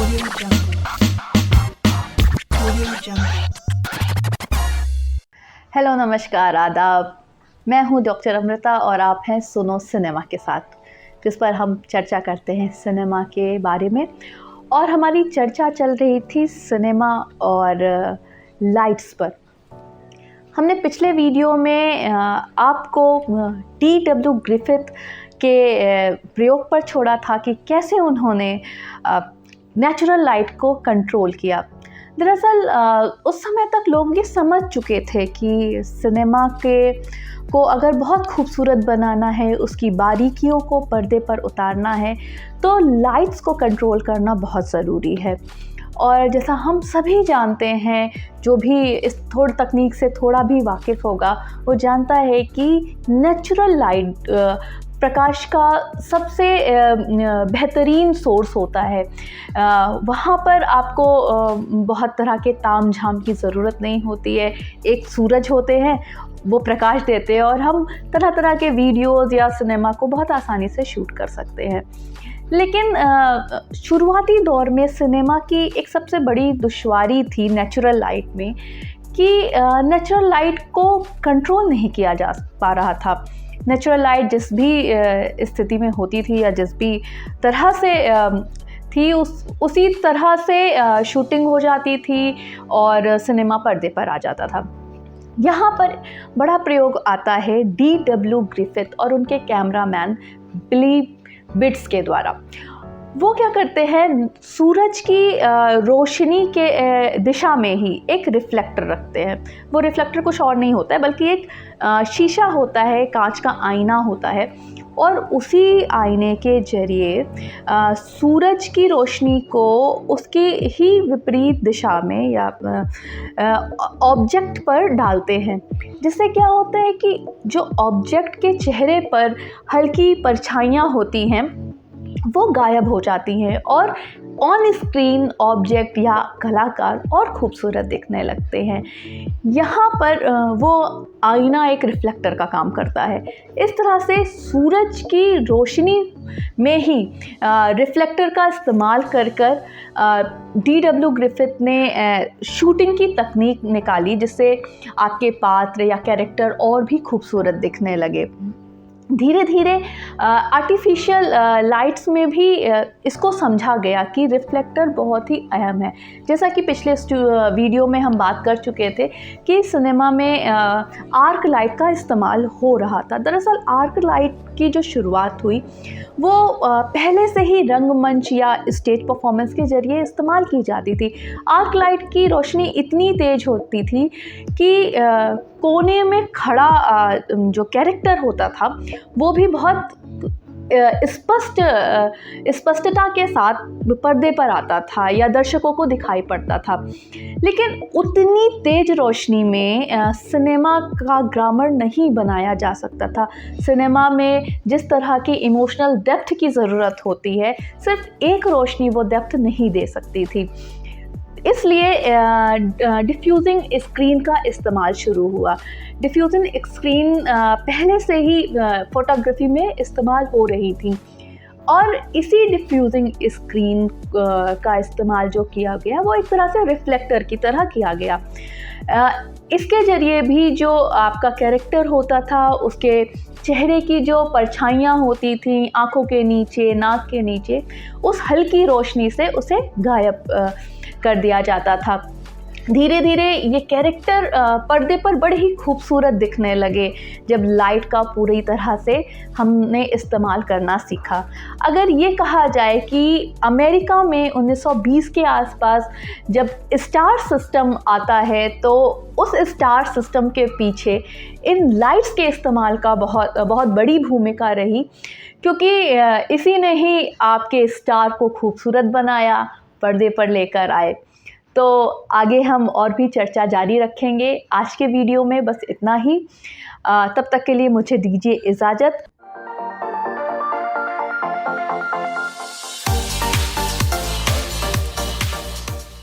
Audio Jungle. Audio Jungle. Hello, नमस्कार, आदाब। मैं हूं डॉक्टर अमृता और आप हैं सुनो सिनेमा के साथ, जिस पर हम चर्चा करते हैं सिनेमा के बारे में। और हमारी चर्चा चल रही थी सिनेमा और लाइट्स पर। हमने पिछले वीडियो में आपको D.W. ग्रिफिथ के प्रयोग पर छोड़ा था कि कैसे उन्होंने नेचुरल लाइट को कंट्रोल किया। दरअसल उस समय तक लोग ये समझ चुके थे कि सिनेमा को अगर बहुत खूबसूरत बनाना है, उसकी बारीकियों को पर्दे पर उतारना है, तो लाइट्स को कंट्रोल करना बहुत ज़रूरी है। और जैसा हम सभी जानते हैं, जो भी इस थोड़ी तकनीक से थोड़ा भी वाकिफ़ होगा, वो जानता है कि नेचुरल लाइट प्रकाश का सबसे बेहतरीन सोर्स होता है। वहाँ पर आपको बहुत तरह के ताम झाम की ज़रूरत नहीं होती है। एक सूरज होते हैं, वो प्रकाश देते हैं और हम तरह तरह के वीडियोज़ या सिनेमा को बहुत आसानी से शूट कर सकते हैं। लेकिन शुरुआती दौर में सिनेमा की एक सबसे बड़ी दुश्वारी थी नेचुरल लाइट में कि नेचुरल लाइट को कंट्रोल नहीं किया जा पा रहा था। नेचुरल लाइट जिस भी स्थिति में होती थी या जिस भी तरह से थी, उसी तरह से शूटिंग हो जाती थी और सिनेमा पर्दे पर आ जाता था। यहाँ पर बड़ा प्रयोग आता है D.W. ग्रिफिथ और उनके कैमरामैन बिली बिट्स के द्वारा। वो क्या करते हैं, सूरज की रोशनी के दिशा में ही एक रिफ्लेक्टर रखते हैं। वो रिफ्लेक्टर कुछ और नहीं होता है बल्कि एक शीशा होता है, कांच का आईना होता है, और उसी आईने के जरिए सूरज की रोशनी को उसकी ही विपरीत दिशा में या ऑब्जेक्ट पर डालते हैं। जिससे क्या होता है कि जो ऑब्जेक्ट के चेहरे पर हल्की परछाइयाँ होती हैं, वो गायब हो जाती हैं और ऑन स्क्रीन ऑब्जेक्ट या कलाकार और खूबसूरत दिखने लगते हैं। यहाँ पर वो आईना एक रिफ्लेक्टर का काम करता है। इस तरह से सूरज की रोशनी में ही रिफ्लेक्टर का इस्तेमाल कर D.W. ग्रिफिथ ने शूटिंग की तकनीक निकाली, जिससे आपके पात्र या कैरेक्टर और भी खूबसूरत दिखने लगे। धीरे धीरे आर्टिफिशियल लाइट्स में भी इसको समझा गया कि रिफ्लेक्टर बहुत ही अहम है। जैसा कि पिछले वीडियो में हम बात कर चुके थे कि सिनेमा में आर्क लाइट का इस्तेमाल हो रहा था। दरअसल आर्क लाइट की जो शुरुआत हुई वो पहले से ही रंगमंच या स्टेज परफॉर्मेंस के ज़रिए इस्तेमाल की जाती थी। आर्क लाइट की रोशनी इतनी तेज़ होती थी कि कोने में खड़ा जो कैरेक्टर होता था वो भी बहुत स्पष्टता के साथ पर्दे पर आता था या दर्शकों को दिखाई पड़ता था। लेकिन उतनी तेज रोशनी में सिनेमा का ग्रामर नहीं बनाया जा सकता था। सिनेमा में जिस तरह की इमोशनल डेप्थ की ज़रूरत होती है, सिर्फ एक रोशनी वो डेप्थ नहीं दे सकती थी। इसलिए डिफ्यूजिंग स्क्रीन का इस्तेमाल शुरू हुआ। डिफ्यूजिंग स्क्रीन पहले से ही फोटोग्राफी में इस्तेमाल हो रही थी और इसी डिफ्यूजिंग स्क्रीन का इस्तेमाल जो किया गया वो एक तरह से रिफ्लेक्टर की तरह किया गया। इसके ज़रिए भी जो आपका कैरेक्टर होता था, उसके चेहरे की जो परछाइयाँ होती थी आँखों के नीचे, नाक के नीचे, उस हल्की रोशनी से उसे गायब कर दिया जाता था। धीरे धीरे ये कैरेक्टर पर्दे पर बड़े ही खूबसूरत दिखने लगे जब लाइट का पूरी तरह से हमने इस्तेमाल करना सीखा। अगर ये कहा जाए कि अमेरिका में 1920 के आसपास जब स्टार सिस्टम आता है, तो उस स्टार सिस्टम के पीछे इन लाइट्स के इस्तेमाल का बहुत बड़ी भूमिका रही, क्योंकि इसी ने ही आपके स्टार को खूबसूरत बनाया, पर्दे पर लेकर आए। तो आगे हम और भी चर्चा जारी रखेंगे। आज के वीडियो में बस इतना ही। तब तक के लिए मुझे दीजिए इजाज़त।